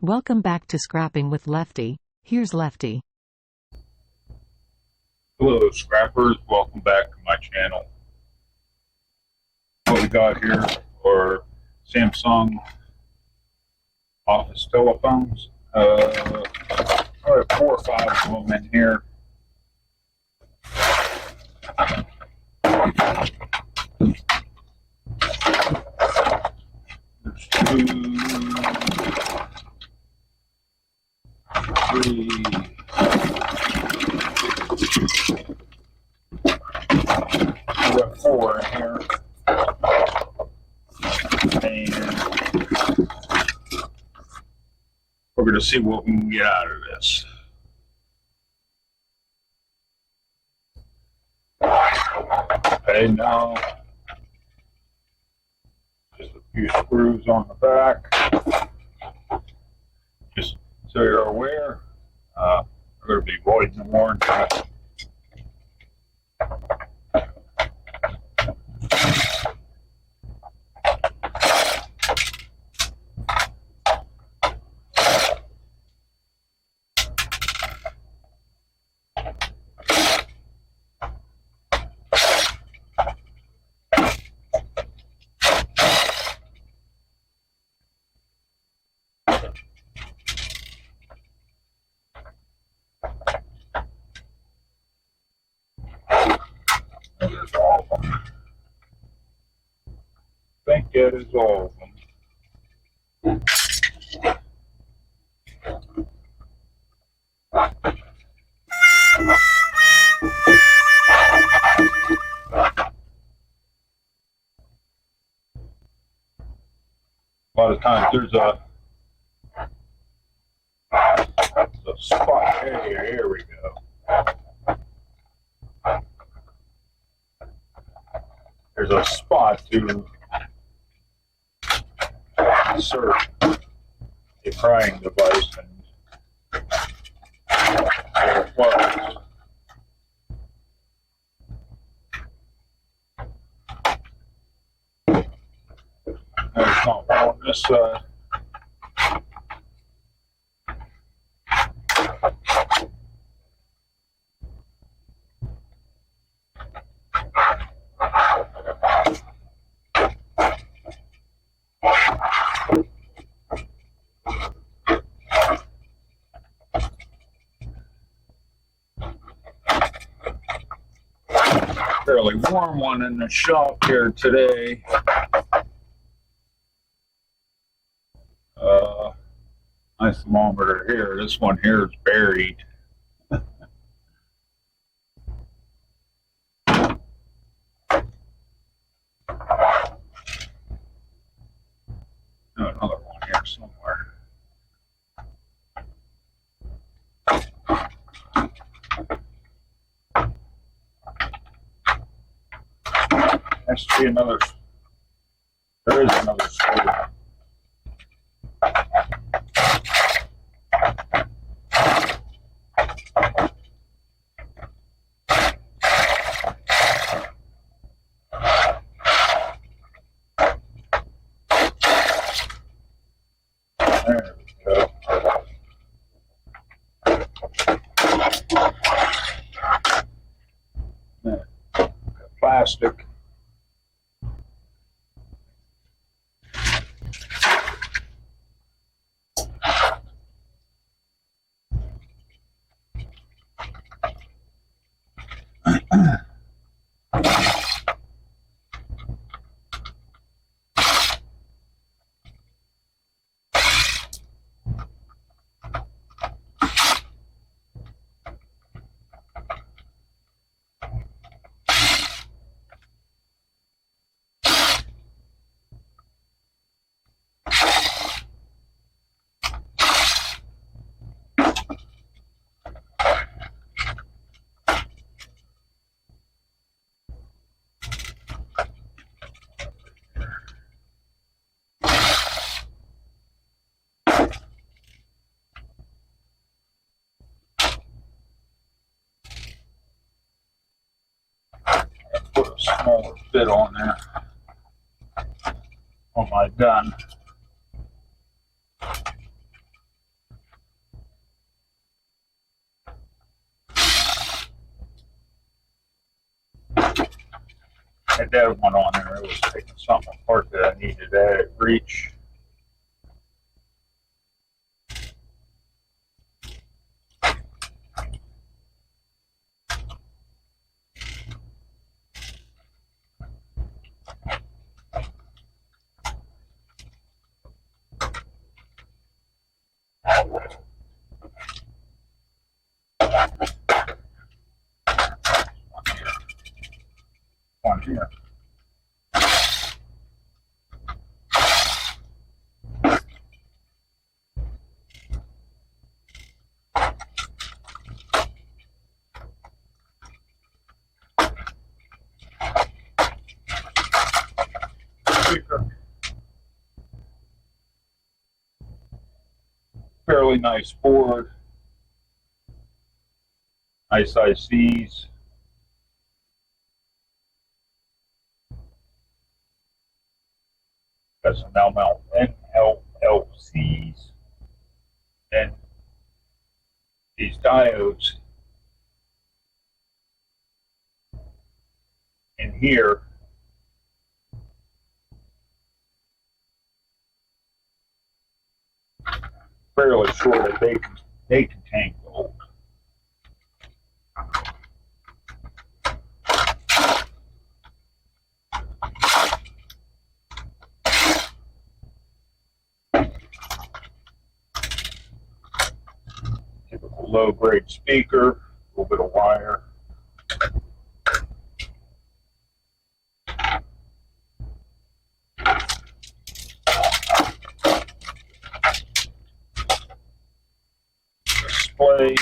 Welcome back to Scrapping with Lefty. Here's Lefty. Hello scrappers, welcome back to my channel. What we got here are Samsung office telephones. I have 4 or 5 of them in here. There's 2, 3, I've got 4 in here, and we're going to see what we can get out of this. Okay, now just a few screws on the back, just so you're aware. We're going to be voiding the warranty. There's all of them. I think that is all of them. A lot of times there's a spot. Here we go. There's a spot to insert a prying device, and there it was. There's not one on this side. Fairly warm one in the shop here today. Nice thermometer here. This one here is buried. Another one here somewhere. There should be another. There is another screw. There we go. There. Plastic. Put a smaller bit on there on my gun. dead one on there. It was taking something apart that I needed to reach. One here. Fairly nice board. Nice ICs. Got some NLLCs and these diodes in here. Fairly sure that they contain gold. Typical low-grade speaker, a little bit of wire. Display.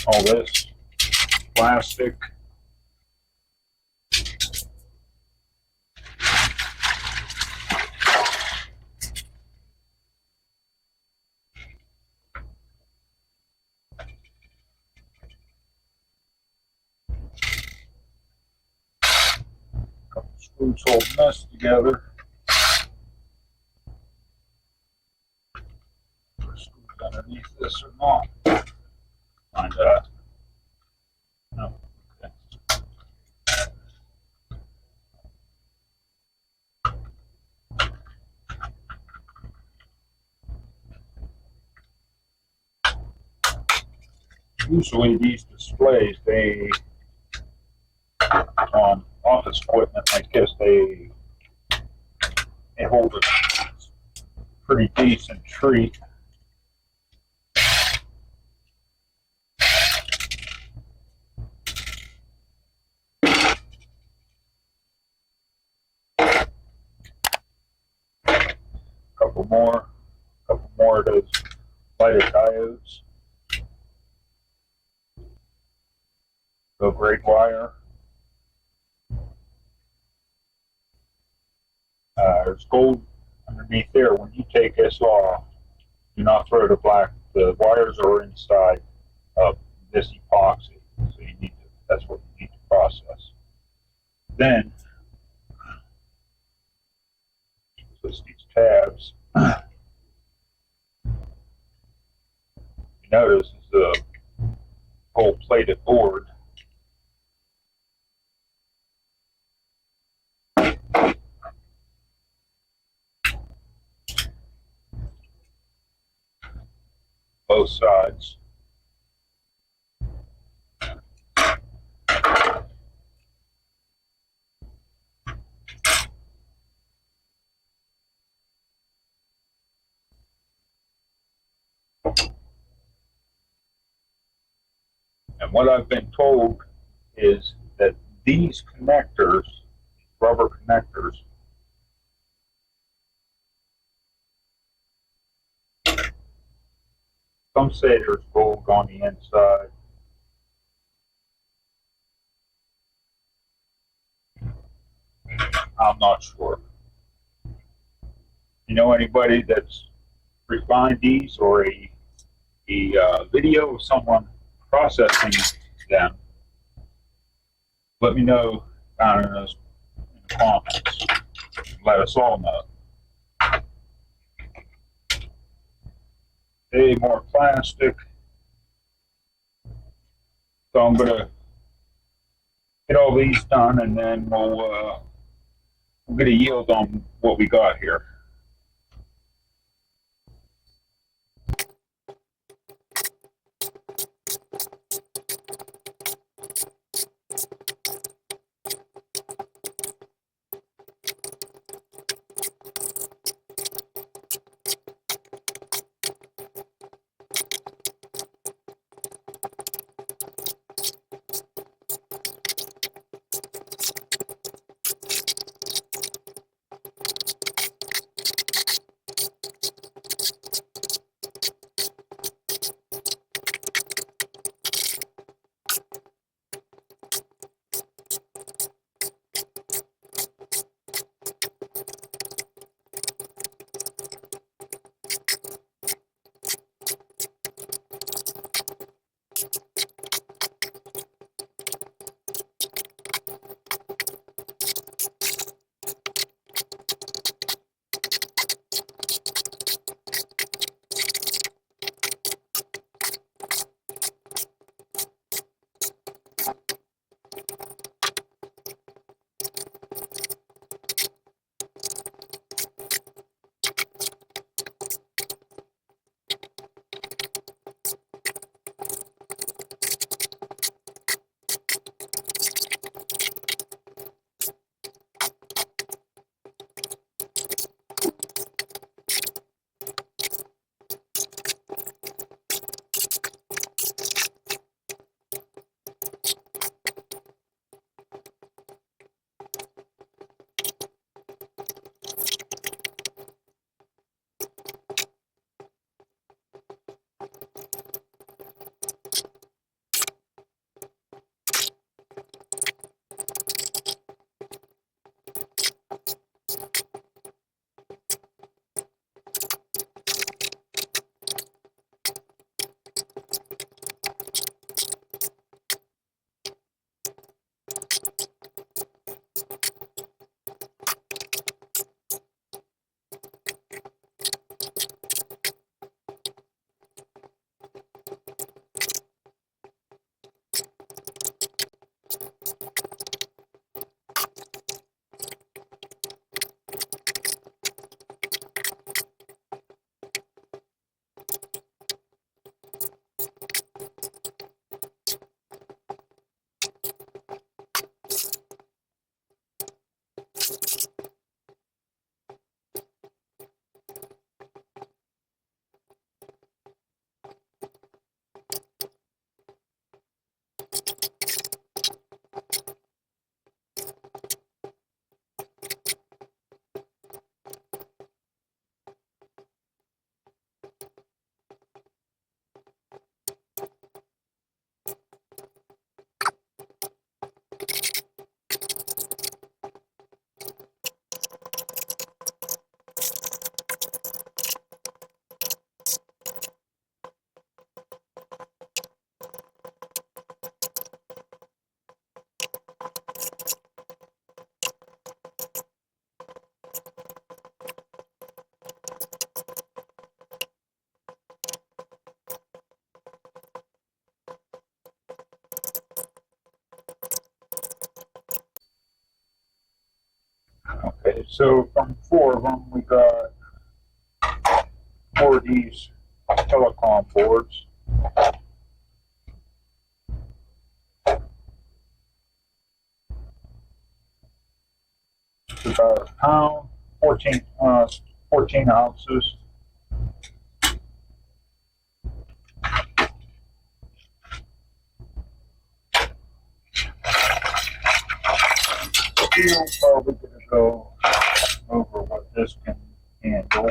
All this plastic. Couple screws holding this together. Screws underneath this or not. Find out. No. Okay. Usually these displays, they on office equipment like this, they hold a pretty decent treat. Couple more of those lighter diodes. Low grade wire. There's gold underneath there. When you take this off, do not throw the wires are inside of this epoxy. So you need to, that's what you need to process. Then, these tabs. You notice it's a gold plated board. Both sides. And what I've been told is that these connectors, rubber connectors, some say there's gold on the inside. I'm not sure. You know anybody that's refined these, or a video of someone processing them? Let me know down in the comments. Let us all know. Hey, more plastic. So I'm gonna get all these done, and then we'll get a yield on what we got here. Okay, so from 4 of them, we got 4 of these telecom boards. It's about a pound, 14 ounces. Steel probably gonna go over what this can handle.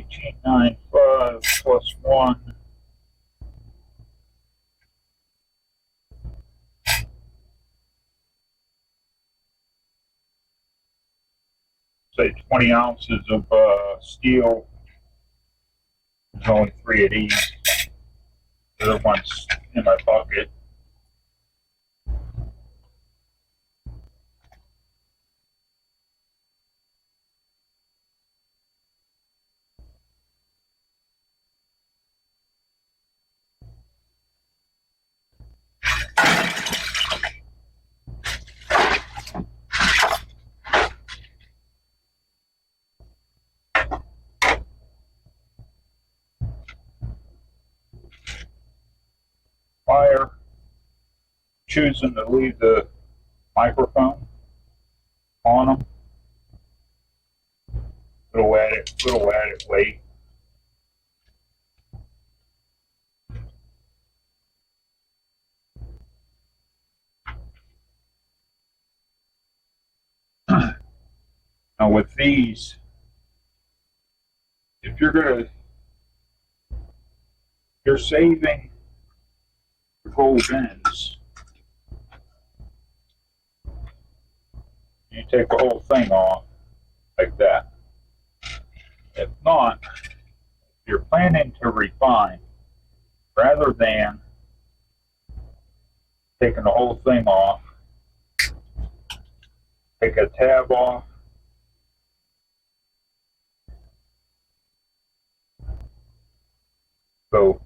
1895 plus 1. Say 20 ounces of steel. There's only 3 of these. The other one's in my pocket. Wire. Choosing to leave the microphone on them. Little added weight. Now with these, if you're saving your gold ends, you take the whole thing off like that. If not, if you're planning to refine, rather than taking the whole thing off, take a tab off, go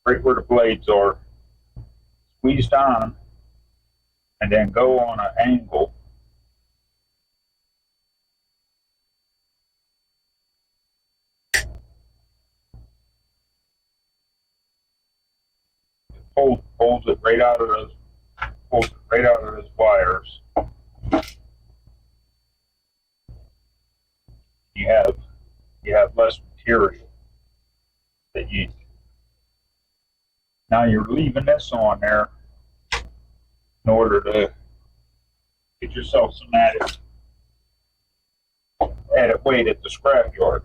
right where the blades are, squeeze down, and then go on an angle. Pulls it right out of those wires. You have less material that you. Now you're leaving this on there in order to get yourself some added weight at the scrapyard.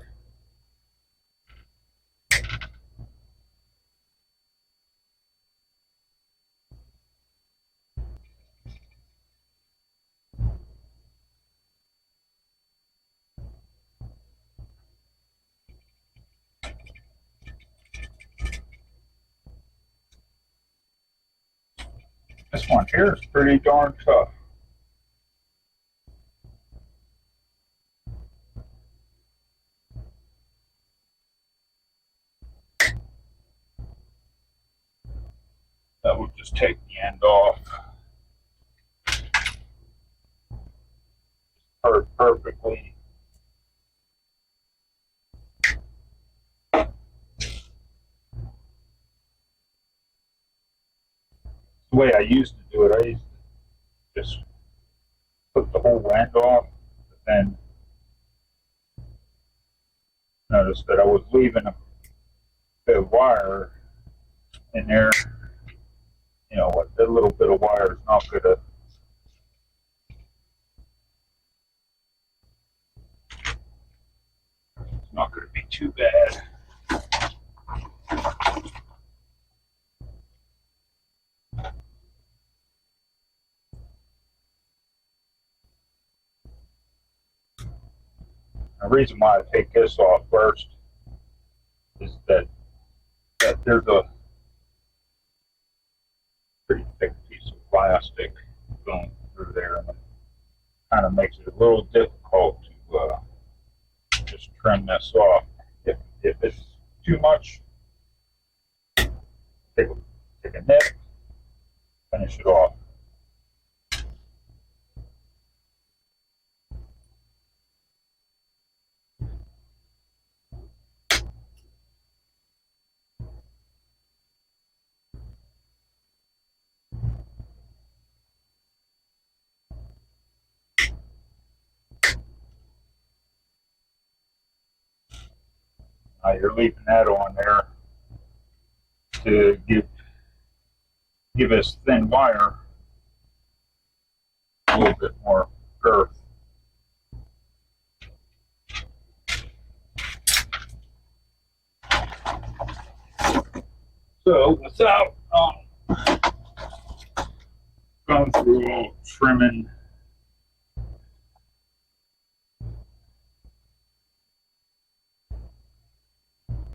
This one here is pretty darn tough. That would just take the end off. Perfectly. The way I used to do it, I used to just put the whole end off, but then noticed that I was leaving a bit of wire in there. You know what? That little bit of wire is not going to. It's not going to be too bad. The reason why I take this off first is that there's a pretty thick piece of plastic going through there, and it kind of makes it a little difficult to just trim this off. If it's too much, take a nip, finish it off. Now you're leaving that on there to give us thin wire a little bit more girth. So without going through all trimming,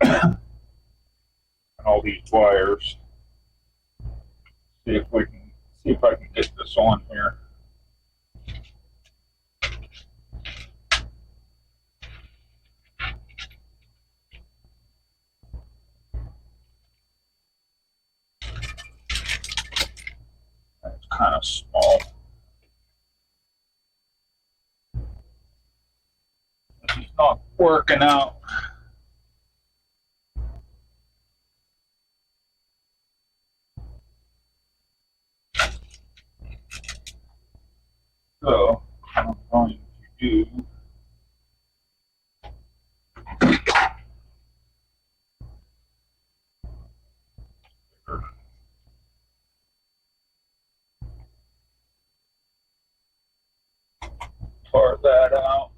and all these wires, see if I can get this on here. It's kind of small. It's not working out. So what I'm going to do, tar that out.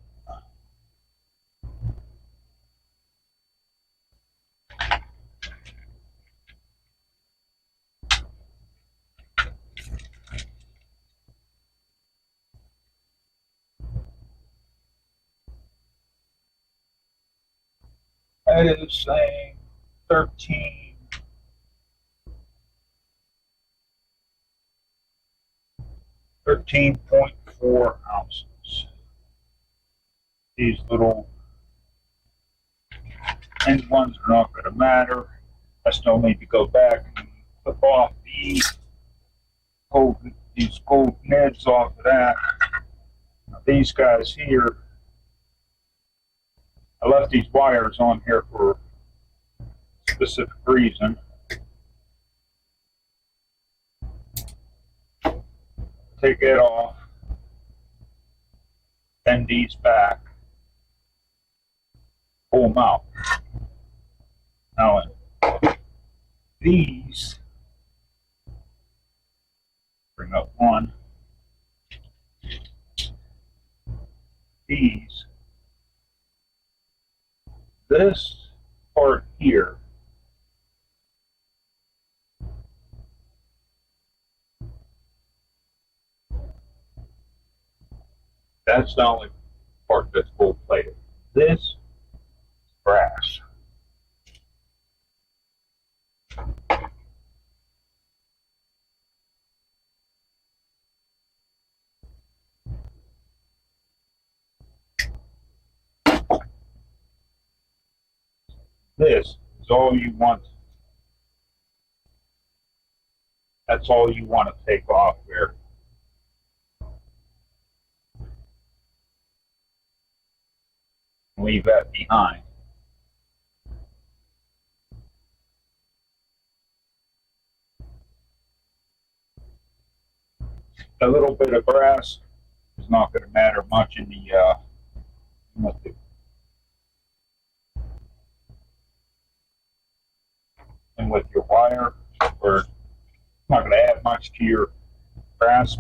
It is saying 13.4 ounces. These little end ones are not going to matter. I still need to go back and clip off these gold nibs off of that. Now these guys here, I left these wires on here for a specific reason. Take it off, bend these back, pull them out. Now these, bring up one, these, this part here, that's the only part that's gold plated. This is brass. This is all you want. That's all you want to take off there. Leave that behind. A little bit of brass is not going to matter much in the with your wire, or it's not going to add much to your brass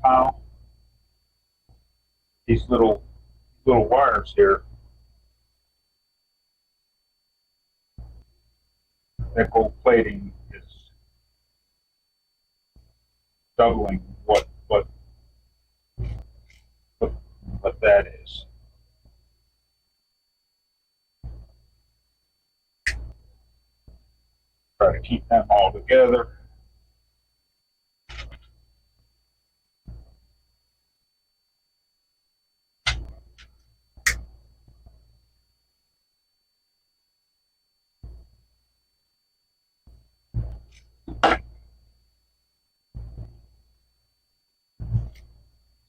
pile. These little wires here, that gold plating is doubling what that is. Try to keep them all together.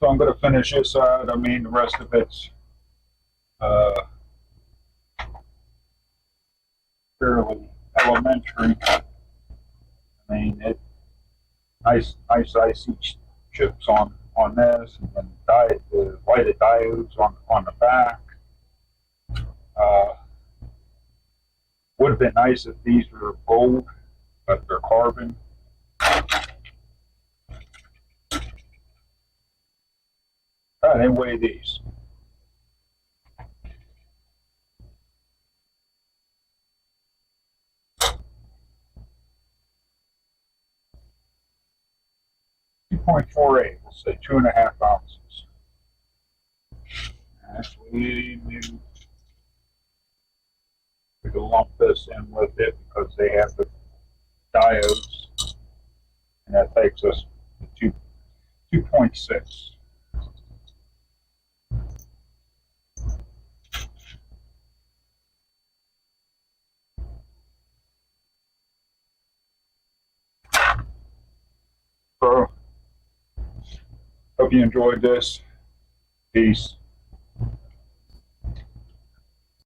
So I'm going to finish this side. I mean, the rest of it's fairly elementary. I mean, nice icy chips on this, and then the lighted diodes on the back. Would have been nice if these were gold, but they're carbon. All right, weigh these. 2.48, we'll say 2.5 ounces. Actually, maybe we can lump this in with it because they have the diodes, and that takes us to 2.6. So, hope you enjoyed this. Peace.